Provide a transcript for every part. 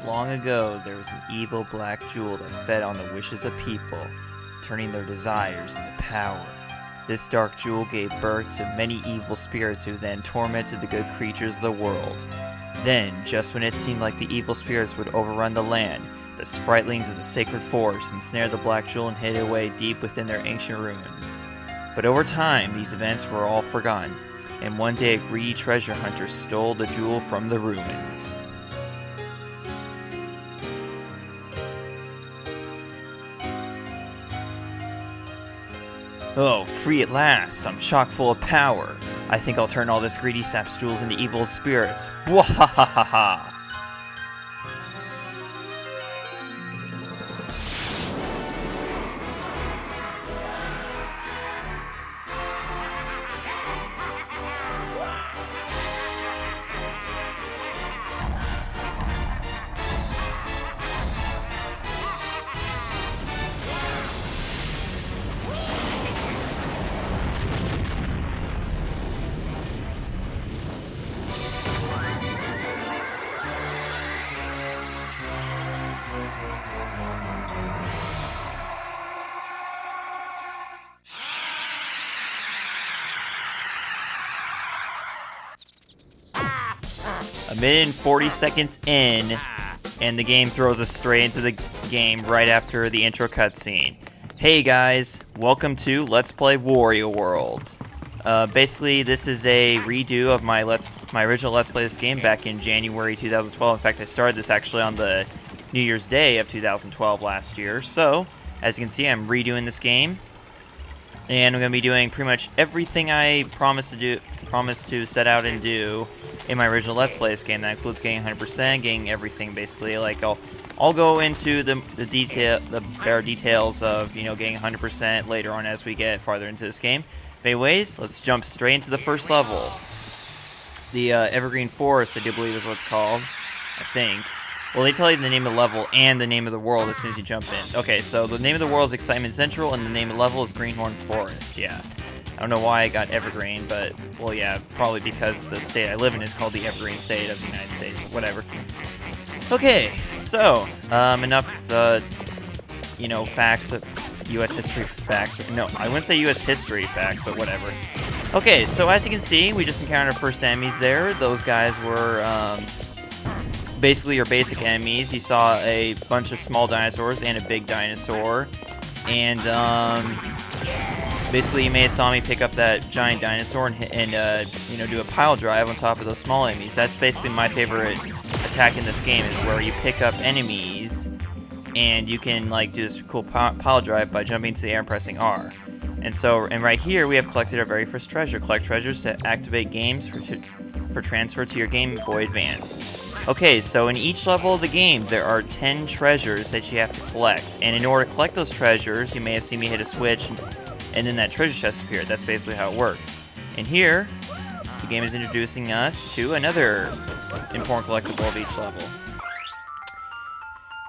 long ago, there was an evil black jewel that fed on the wishes of people, turning their desires into power. This dark jewel gave birth to many evil spirits who then tormented the good creatures of the world. Then, just when it seemed like the evil spirits would overrun the land, the spritlings of the sacred forest ensnared the black jewel and hid it away deep within their ancient ruins. But over time, these events were all forgotten, and one day a greedy treasure hunter stole the jewel from the ruins. Oh, free at last! I'm chock full of power. I think I'll turn all this greedy sap's jewels into evil spirits. Wahahaha! A minute and 40 seconds in, and the game throws us straight into the game right after the intro cutscene. Hey guys, welcome to Let's Play Wario World. Basically, this is a redo of my original Let's Play this game back in January 2012. In fact, I started this actually on the New Year's Day of 2012 last year. So, as you can see, I'm redoing this game, and I'm going to be doing pretty much everything I promised to set out and do in my original Let's Play this game. That includes getting 100%, getting everything basically. Like I'll go into the bare details of getting 100% later on as we get farther into this game. But anyways, let's jump straight into the first level. The Evergreen Forest, I do believe is what it's called. I think. Well, they tell you the name of the level and the name of the world as soon as you jump in. Okay, so the name of the world is Excitement Central, and the name of the level is Greenhorn Forest. Yeah. I don't know why I got Evergreen, but, well, yeah, probably because the state I live in is called the Evergreen State of the United States, whatever. Okay, so, enough, facts, U.S. history facts. No, I wouldn't say U.S. history facts, but whatever. Okay, so as you can see, we just encountered our first enemies there. Those guys were, basically your basic enemies. You saw a bunch of small dinosaurs and a big dinosaur, and, basically, you may have saw me pick up that giant dinosaur and do a pile drive on top of those small enemies. That's basically my favorite attack in this game, is where you pick up enemies and you can do this cool pile drive by jumping into the air and pressing R. And right here we have collected our very first treasure. Collect treasures to activate games for transfer to your Game Boy Advance. Okay, so in each level of the game, there are 10 treasures that you have to collect. And in order to collect those treasures, you may have seen me hit a switch, and then that treasure chest appeared. That's basically how it works. And here, the game is introducing us to another important collectible of each level.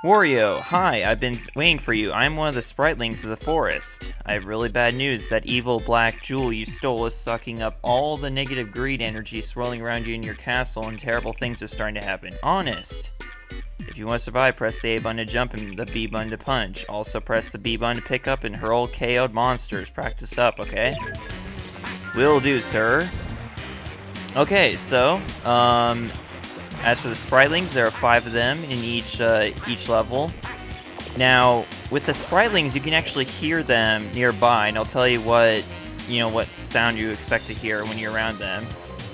Wario, hi, I've been waiting for you. I'm one of the spritlings of the forest. I have really bad news. That evil black jewel you stole is sucking up all the negative greed energy swirling around you in your castle, and terrible things are starting to happen. Honest. If you want to survive, press the A button to jump and the B button to punch. Also press the B button to pick up and hurl KO'd monsters. Practice up, okay? Will do, sir. Okay, so, as for the spritlings, there are 5 of them in each level. Now, with the spritlings, you can actually hear them nearby, and I'll tell you what sound you expect to hear when you're around them.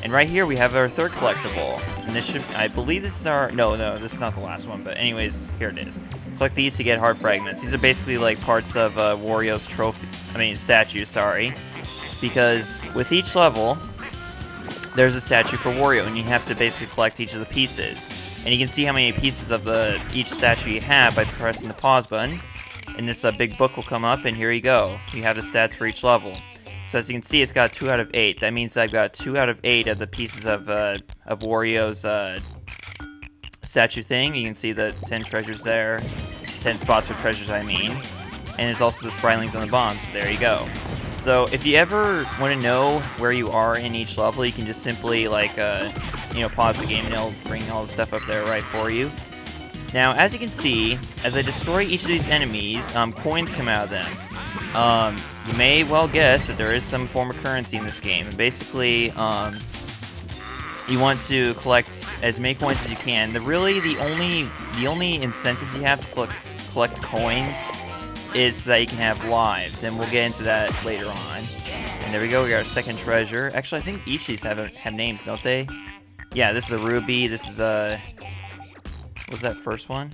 And right here we have our third collectible, and this I believe this is our, no, this is not the last one, but anyways, here it is. Collect these to get heart fragments. These are basically like parts of Wario's statue, sorry. Because with each level, there's a statue for Wario, and you have to basically collect each of the pieces. And you can see how many pieces of each statue you have by pressing the pause button. And this big book will come up, and here you go. You have the stats for each level. So as you can see, it's got 2 out of 8. That means I've got 2 out of 8 of the pieces of Wario's statue thing. You can see the 10 treasures there. 10 spots for treasures, I mean. And there's also the spritlings on the bombs, so there you go. So if you ever want to know where you are in each level, you can just simply pause the game and it'll bring all the stuff up there right for you. Now, as you can see, as I destroy each of these enemies, coins come out of them. You may well guess that there is some form of currency in this game. And basically, you want to collect as many coins as you can. The only incentive you have to collect coins is so that you can have lives, and we'll get into that later on. And there we go, we got our second treasure. Actually, I think each of these have names, don't they? Yeah, this is a ruby, this is a... What was that first one?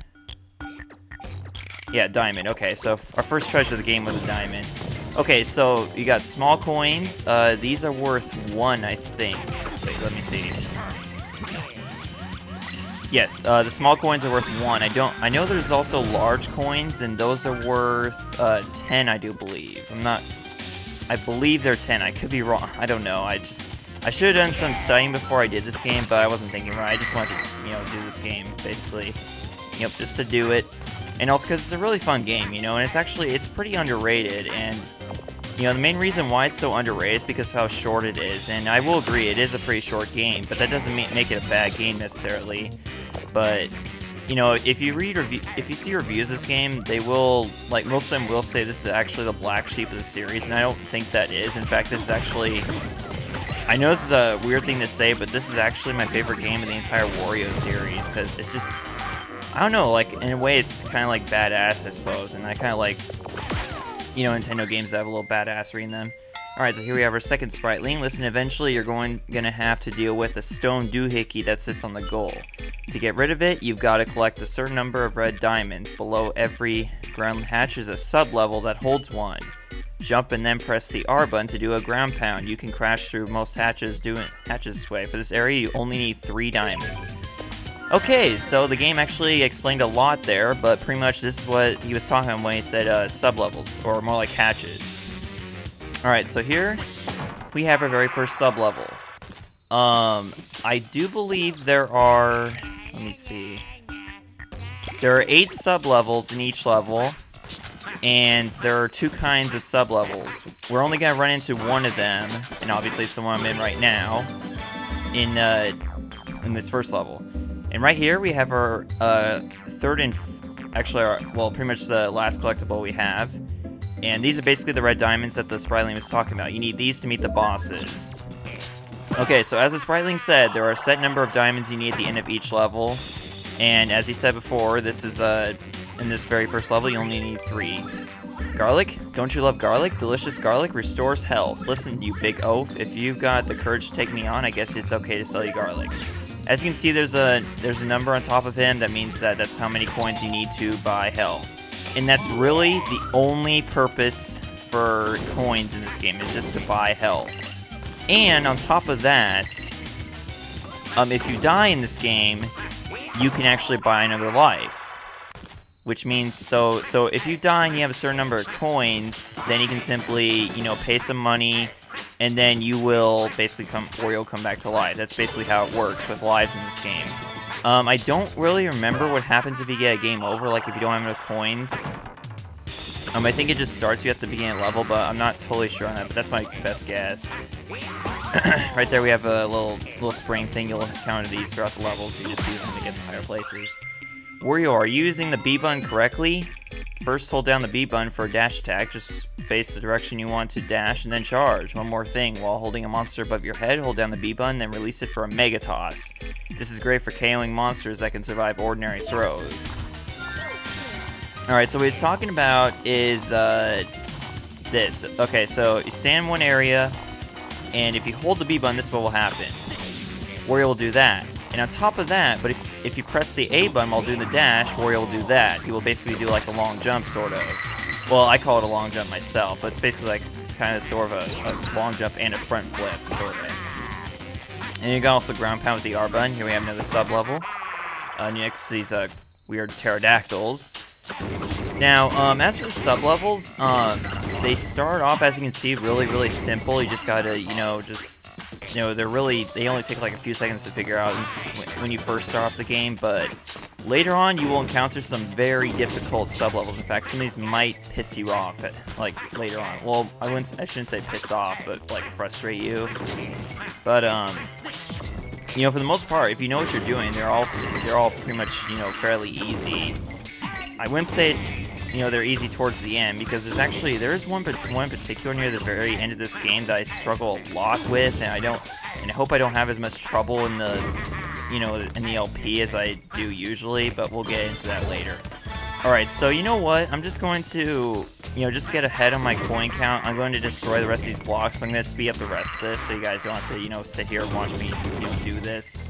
Yeah, diamond. Okay, so our first treasure of the game was a diamond. Okay, so you got small coins. These are worth 1, I think. Wait, let me see. Yes, the small coins are worth 1. I know there's also large coins, and those are worth 10, I do believe. I believe they're 10. I could be wrong. I don't know. I should have done some studying before I did this game, but I wasn't thinking right. I just wanted to, do this game, basically. Yep, just to do it. And also because it's a really fun game, and it's pretty underrated. And, the main reason why it's so underrated is because of how short it is. And I will agree, it is a pretty short game, but that doesn't make it a bad game necessarily. But, if you see reviews of this game, they will, most of them will say this is actually the black sheep of the series, and I don't think that is. In fact, this is actually... I know this is a weird thing to say, but this is actually my favorite game in the entire Wario series, because it's just... I don't know, in a way it's kind of like badass, I suppose, and I kind of like, Nintendo games that have a little badassery in them. Alright, so here we have our second spriteling. Listen, eventually you're gonna have to deal with a stone doohickey that sits on the goal. To get rid of it, you've got to collect a certain number of red diamonds. Below every ground hatch is a sub-level that holds one. Jump and then press the R button to do a ground pound. You can crash through most hatches this way. For this area, you only need 3 diamonds. Okay, so the game actually explained a lot there, but pretty much this is what he was talking about when he said sub-levels, or more like hatches. Alright, so here we have our very first sub-level. I do believe there are... Let me see. There are 8 sub-levels in each level, and there are 2 kinds of sub-levels. We're only going to run into one of them, and obviously it's the one I'm in right now, in this first level. And right here we have our third and... Actually, pretty much the last collectible we have. And these are basically the red diamonds that the spriteling was talking about. You need these to meet the bosses. Okay, so as the spriteling said, there are a set number of diamonds you need at the end of each level. And as he said before, this is, in this very first level, you only need 3. Garlic? Don't you love garlic? Delicious garlic restores health. Listen, you big oaf, if you've got the courage to take me on, I guess it's okay to sell you garlic. As you can see, there's a number on top of him. That means that that's how many coins you need to buy health. And that's really the only purpose for coins in this game, is just to buy health. And on top of that, if you die in this game, you can actually buy another life. Which means, so if you die and you have a certain number of coins, then you can simply, pay some money, and then you will basically Wario will come back to life. That's basically how it works with lives in this game. I don't really remember what happens if you get a game over, like if you don't have enough coins. I think it just starts you at the beginning of the level, but I'm not totally sure on that, but that's my best guess. Right there we have a little spring thing. You'll encounter these throughout the levels, so you just use them to get to higher places. Wario, are you using the B button correctly? First, hold down the B button for a dash attack. Just face the direction you want to dash, and then charge. One more thing, while holding a monster above your head, hold down the B button, then release it for a Mega Toss. This is great for KOing monsters that can survive ordinary throws. Alright, so what he's talking about is this. Okay, so you stand in one area, and if you hold the B button, this is what will happen. Wario will do that. And on top of that, but if you press the A button while doing the dash, Wario will do that. He will basically do like a long jump, sort of. Well, I call it a long jump myself, but it's basically like kind of sort of a long jump and a front flip, sort of. And you can also ground pound with the R button. Here we have another sub-level. Next, these weird pterodactyls. Now, as for the sub-levels, they start off, as you can see, really, really simple. You just gotta, they only take like a few seconds to figure out when you first start off the game, but later on you will encounter some very difficult sub-levels. In fact, some of these might piss you off later on. Well, I shouldn't say piss off, but like frustrate you. But you know, for the most part, if you know what you're doing, they're all pretty much, you know, fairly easy. I wouldn't say, you know, they're easy towards the end, because there's one in particular near the very end of this game that I struggle a lot with, and I hope I don't have as much trouble in the, you know, in the LP as I do usually, but we'll get into that later. Alright, so you know what? I'm just going to, you know, just get ahead on my coin count. I'm going to destroy the rest of these blocks, but I'm going to speed up the rest of this so you guys don't have to, you know, sit here and watch me, you know, do this.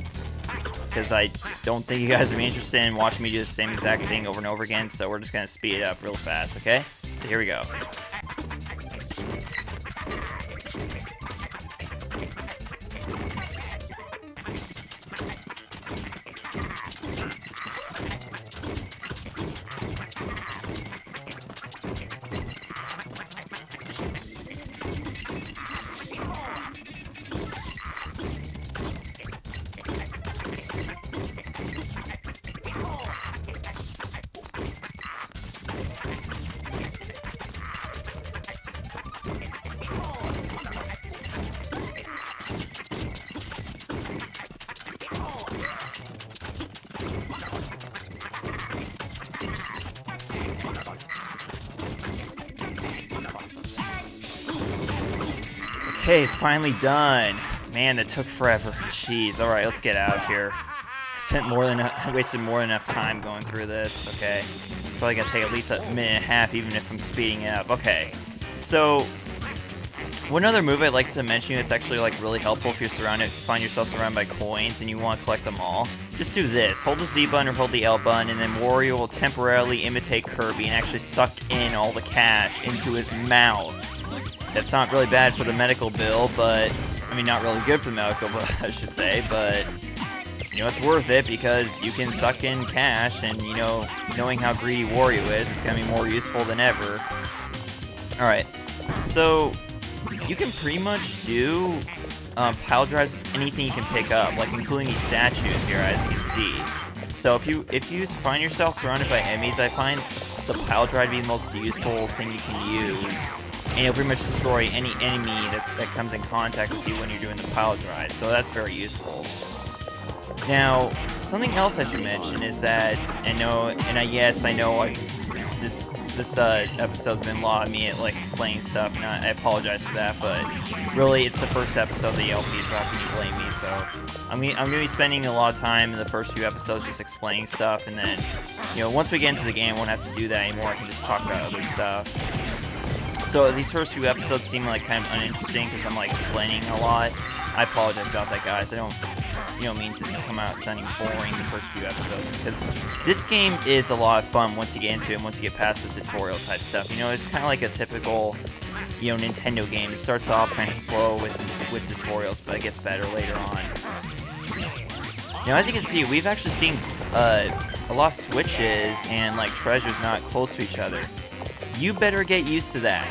Because I don't think you guys would be interested in watching me do the same exact thing over and over again, so we're just going to speed it up real fast, okay? So here we go. Okay, finally done. Man, that took forever. Jeez. All right, let's get out of here. I wasted more than enough time going through this. Okay, it's probably gonna take at least a minute and a half, even if I'm speeding it up. Okay, so one other move I'd like to mention that's actually like really helpful if you find yourself surrounded by coins and you want to collect them all. Just do this: hold the Z button or hold the L button, and then Wario will temporarily imitate Kirby and actually suck in all the cash into his mouth. That's not really bad for the medical bill, but, I mean, not really good for the medical bill, I should say, but, you know, it's worth it because you can suck in cash, and, you know, knowing how greedy Wario is, it's going to be more useful than ever. Alright, so, you can pretty much do pile drives, anything you can pick up, like including these statues here, as you can see. So, if you find yourself surrounded by enemies, I find the pile drive to be the most useful thing you can use. And it'll pretty much destroy any enemy that comes in contact with you when you're doing the pile drive, so that's very useful. Now, something else I should mention is that yes, I know this episode's been a lot of me like explaining stuff, and I apologize for that, but really it's the first episode of the LP, so how can you blame me? So I'm gonna be spending a lot of time in the first few episodes just explaining stuff, and then, you know, once we get into the game, I won't have to do that anymore. I can just talk about other stuff. So these first few episodes seem like kind of uninteresting because I'm like explaining a lot. I apologize about that, guys. I don't, you know, mean to come out sounding boring the first few episodes, because this game is a lot of fun once you get into it and once you get past the tutorial type stuff. You know, it's kind of like a typical, you know, Nintendo game. It starts off kind of slow with tutorials, but it gets better later on. Now, as you can see, we've actually seen a lot of switches and like treasures not close to each other. You better get used to that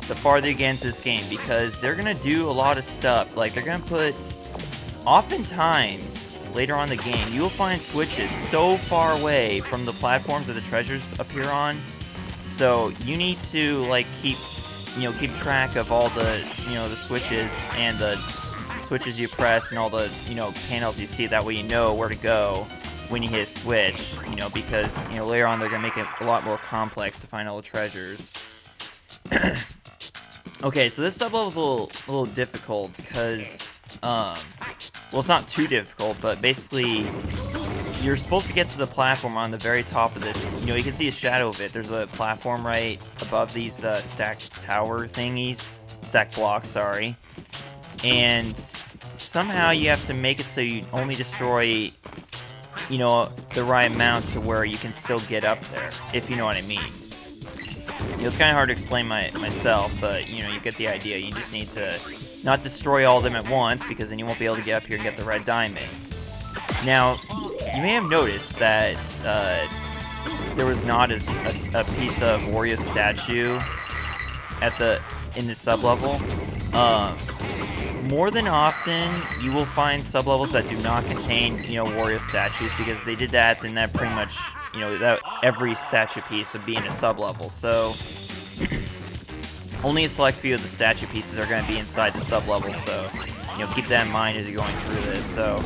the farther you get into this game, because they're gonna do a lot of stuff. Like, they're gonna put, oftentimes later on in the game, you will find switches so far away from the platforms that the treasures appear on. So you need to like keep track of all the, you know, the switches and the switches you press and all the, you know, panels you see. That way you know where to go when you hit a switch, you know, because, you know, later on they're gonna make it a lot more complex to find all the treasures. Okay, so this sub-level's a little difficult because, well, it's not too difficult, but basically you're supposed to get to the platform on the very top of this. You know, you can see a shadow of it. There's a platform right above these stacked tower thingies, stacked blocks, sorry. And somehow you have to make it so you only destroy, you know, the right amount to where you can still get up there, if you know what I mean. You know, it's kind of hard to explain myself, but, you know, you get the idea. You just need to not destroy all of them at once, because then you won't be able to get up here and get the red diamonds. Now, you may have noticed that there was not a piece of Wario statue in this sub-level. More than often, you will find sub-levels that do not contain, you know, Wario statues, because they did that, then that pretty much, you know, that every statue piece would be in a sub-level. So only a select few of the statue pieces are going to be inside the sub-level, so keep that in mind as you're going through this. So,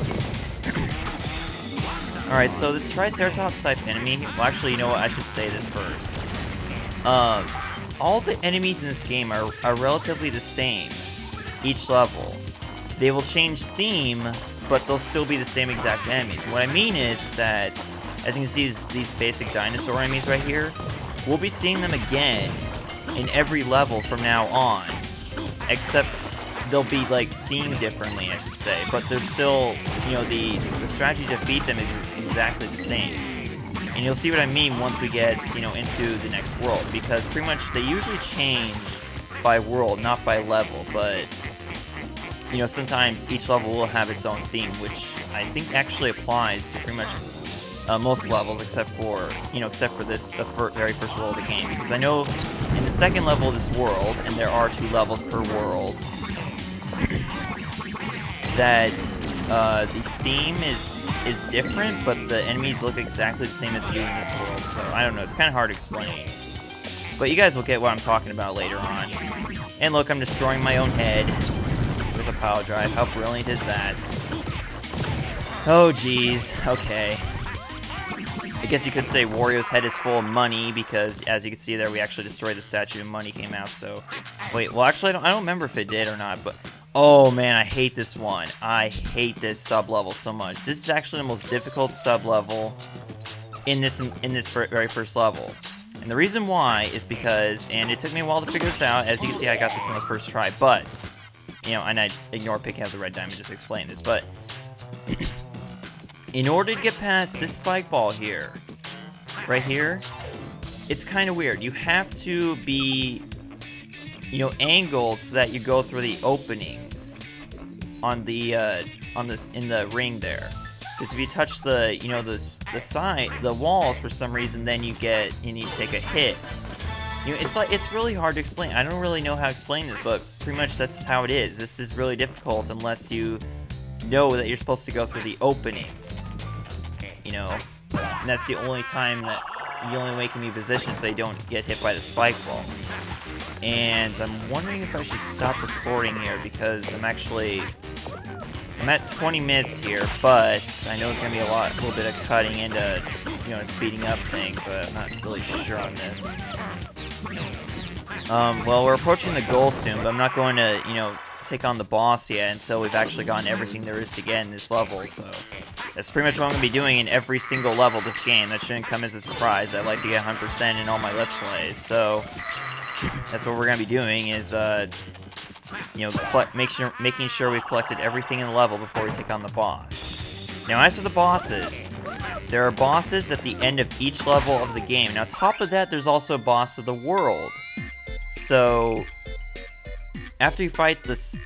all right. So this Triceratops type enemy. Well, actually, you know what? I should say this first. All the enemies in this game are relatively the same each level. They will change theme, but they'll still be the same exact enemies. What I mean is that, as you can see, these basic dinosaur enemies right here, we'll be seeing them again in every level from now on, except they'll be like themed differently, I should say. But they're still, the strategy to defeat them is exactly the same. And you'll see what I mean once we get, into the next world, because pretty much they usually change by world, not by level, but sometimes each level will have its own theme, which I think actually applies to pretty much most levels, except for this, the very first world of the game. Because I know in the second level of this world, and there are 2 levels per world, that the theme is different, but the enemies look exactly the same as they do in this world. So I don't know, it's kind of hard to explain. But you guys will get what I'm talking about later on. And look, I'm destroying my own head with a power drive. How brilliant is that? Oh, geez. Okay. I guess you could say Wario's head is full of money, because as you can see there, we actually destroyed the statue and money came out. So, wait. Well, actually, I don't remember if it did or not. But oh man, I hate this one. I hate this sub level so much. This is actually the most difficult sub level in this very first level. And the reason why is because, and it took me a while to figure this out. As you can see, I got this on the first try, but and I ignore picking up the red diamond just to explain this, but in order to get past this spike ball here, right here, it's kind of weird. You have to be, angled so that you go through the openings on the in the ring there. Because if you touch the, the side, the walls for some reason, then you take a hit. It's really hard to explain. I don't really know how to explain this, but pretty much that's how it is. This is really difficult unless you know that you're supposed to go through the openings. And that's the only way you can be positioned so you don't get hit by the spike ball. And I'm wondering if I should stop recording here, because I'm at 20 minutes here, but I know it's gonna be a little bit of cutting into, speeding up thing, but I'm not really sure on this. Well, we're approaching the goal soon, but I'm not going to, take on the boss yet until we've actually gotten everything there is to get in this level, so that's pretty much what I'm going to be doing in every single level of this game. That shouldn't come as a surprise. I like to get 100% in all my Let's Plays, so that's what we're going to be doing is, making sure we've collected everything in the level before we take on the boss. Now, as for the bosses, there are bosses at the end of each level of the game. Now, on top of that, there's also a boss of the world. So, after you fight this,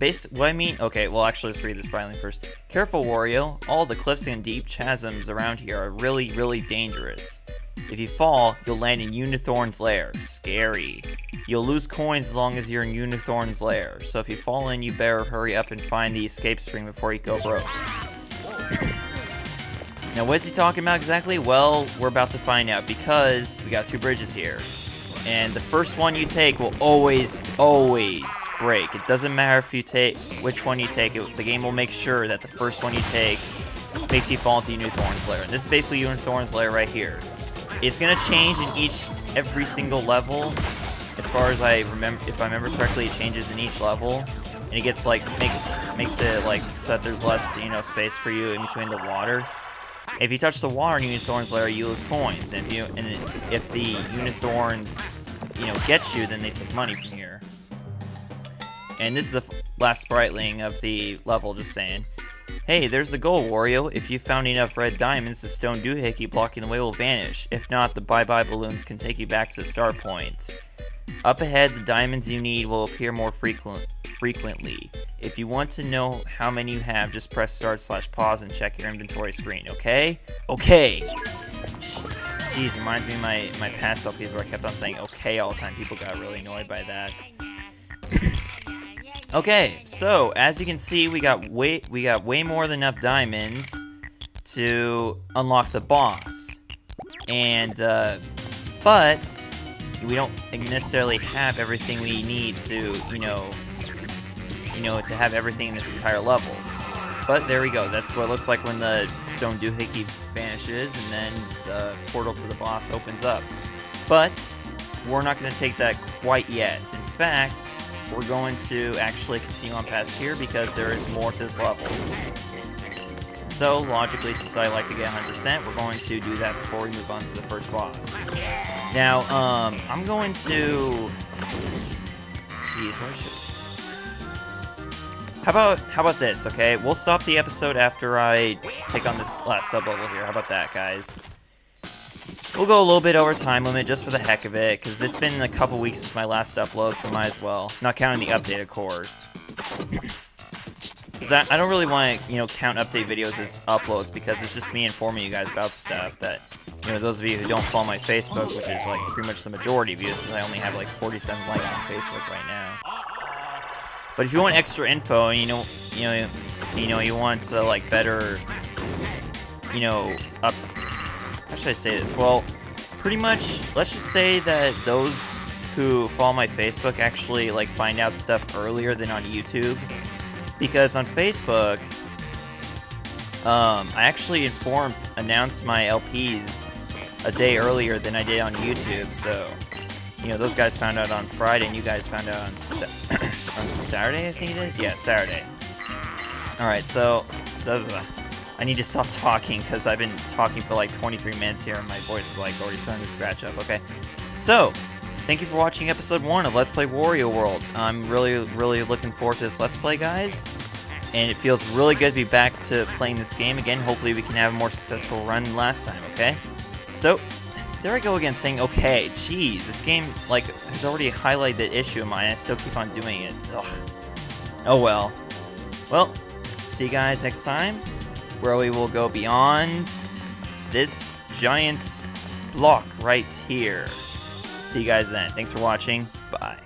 okay, well, actually, let's read the spiraling first. Careful, Wario. All the cliffs and deep chasms around here are really, really dangerous. If you fall, you'll land in Unithorn's lair. Scary. You'll lose coins as long as you're in Unithorn's lair. So if you fall in, you better hurry up and find the escape spring before you go broke. Now, what is he talking about exactly? Well, we're about to find out, because we got 2 bridges here. And the first one you take will always, always break. It doesn't matter if you take which one you take. The game will make sure that the first one you take makes you fall into Unithorn's lair. And this is basically Unithorn's lair right here. It's gonna change in every single level. As far as I remember, if I remember correctly, it changes in each level, and it gets makes it like so that there's less space for you in between the water. If you touch the water in Unithorn's lair, you lose coins, and if the Unithorns get you, then they take money from here. And this is the last spriteling of the level, just saying. Hey, there's the goal, Wario. If you found enough red diamonds, the stone doohickey blocking the way will vanish. If not, the bye-bye balloons can take you back to the start point. Up ahead, the diamonds you need will appear more frequently. If you want to know how many you have, just press start/pause and check your inventory screen, okay? Okay! Jeez, reminds me of my past LPs where I kept on saying okay all the time. People got really annoyed by that. Okay, so as you can see, we got way more than enough diamonds to unlock the boss, and but we don't necessarily have everything we need to know, to have everything in this entire level. But there we go. That's what it looks like when the stone doohickey vanishes, and then the portal to the boss opens up. But we're not going to take that quite yet. In fact, we're going to actually continue on past here because there is more to this level. So, logically, since I like to get 100%, we're going to do that before we move on to the first boss. Now, I'm going to... Jeez, where should... How about this, okay? We'll stop the episode after I take on this last sub-level here. How about that, guys? We'll go a little bit over time limit just for the heck of it, because it's been a couple weeks since my last upload, so might as well. Not counting the update, of course. Because I don't really want to, you know, count update videos as uploads, because it's just me informing you guys about stuff that, you know, those of you who don't follow my Facebook, which is like pretty much the majority of you, since I only have like 47 likes on Facebook right now. But if you want extra info, and you want like better, you know, how should I say this? Well, pretty much, let's just say that those who follow my Facebook actually like find out stuff earlier than on YouTube. Because on Facebook, I actually announced my LPs a day earlier than I did on YouTube, so, you know, those guys found out on Friday, and you guys found out on, on Saturday, I think it is? Yeah, Saturday. Alright, so, I need to stop talking, because I've been talking for like 23 minutes here, and my voice is like already starting to scratch up, okay? So, thank you for watching episode 1 of Let's Play Wario World. I'm really looking forward to this Let's Play, guys. And it feels really good to be back to playing this game again. Hopefully we can have a more successful run than last time, okay? So, there I go again saying okay. Jeez, this game, like, has already highlighted the issue of mine. I still keep on doing it. Ugh. Oh well. Well, see you guys next time, where we will go beyond this giant block right here. See you guys then. Thanks for watching. Bye.